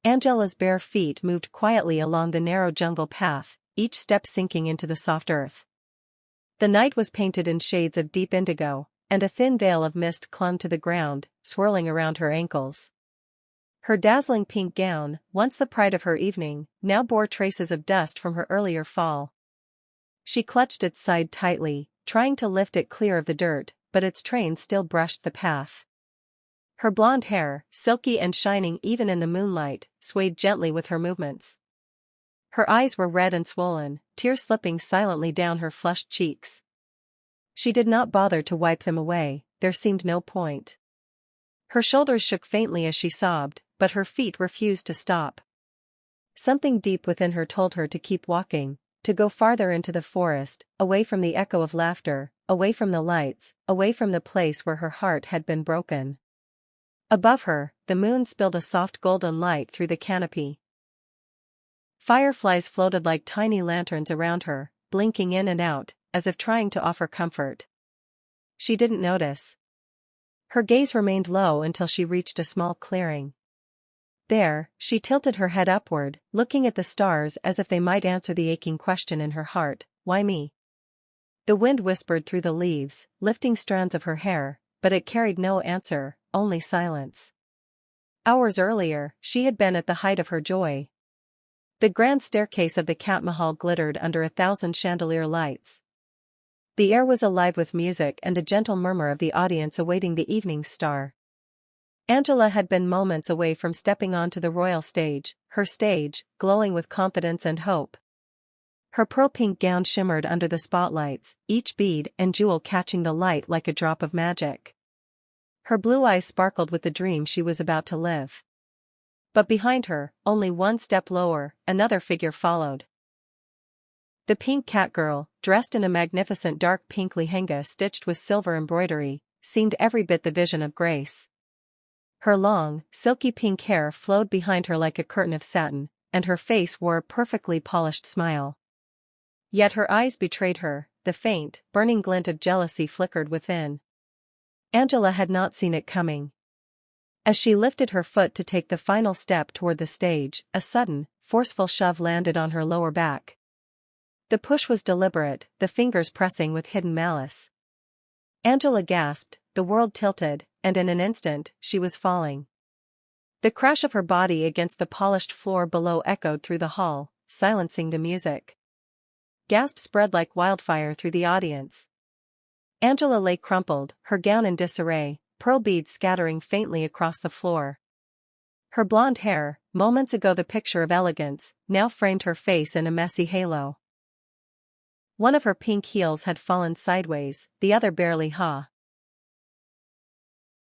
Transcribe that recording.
Angela's bare feet moved quietly along the narrow jungle path, each step sinking into the soft earth. The night was painted in shades of deep indigo, and a thin veil of mist clung to the ground, swirling around her ankles. Her dazzling pink gown, once the pride of her evening, now bore traces of dust from her earlier fall. She clutched its side tightly, trying to lift it clear of the dirt, but its train still brushed the path. Her blonde hair, silky and shining even in the moonlight, swayed gently with her movements. Her eyes were red and swollen, tears slipping silently down her flushed cheeks. She did not bother to wipe them away, there seemed no point. Her shoulders shook faintly as she sobbed, but her feet refused to stop. Something deep within her told her to keep walking, to go farther into the forest, away from the echo of laughter, away from the lights, away from the place where her heart had been broken. Above her, the moon spilled a soft golden light through the canopy. Fireflies floated like tiny lanterns around her, blinking in and out, as if trying to offer comfort. She didn't notice. Her gaze remained low until she reached a small clearing. There, she tilted her head upward, looking at the stars as if they might answer the aching question in her heart, why me? The wind whispered through the leaves, lifting strands of her hair, but it carried no answer, only silence. Hours earlier, she had been at the height of her joy. The grand staircase of the Cat Mahal glittered under 1,000 chandelier lights. The air was alive with music and the gentle murmur of the audience awaiting the evening star. Angela had been moments away from stepping onto the royal stage, her stage, glowing with confidence and hope. Her pearl-pink gown shimmered under the spotlights, each bead and jewel catching the light like a drop of magic. Her blue eyes sparkled with the dream she was about to live. But behind her, only one step lower, another figure followed. The pink cat girl, dressed in a magnificent dark pink lehenga stitched with silver embroidery, seemed every bit the vision of grace. Her long, silky pink hair flowed behind her like a curtain of satin, and her face wore a perfectly polished smile. Yet her eyes betrayed her, the faint, burning glint of jealousy flickered within. Angela had not seen it coming. As she lifted her foot to take the final step toward the stage, a sudden, forceful shove landed on her lower back. The push was deliberate, the fingers pressing with hidden malice. Angela gasped, the world tilted, and in an instant, she was falling. The crash of her body against the polished floor below echoed through the hall, silencing the music. Gasps spread like wildfire through the audience. Angela lay crumpled, her gown in disarray, pearl beads scattering faintly across the floor. Her blonde hair, moments ago the picture of elegance, now framed her face in a messy halo. One of her pink heels had fallen sideways, the other barely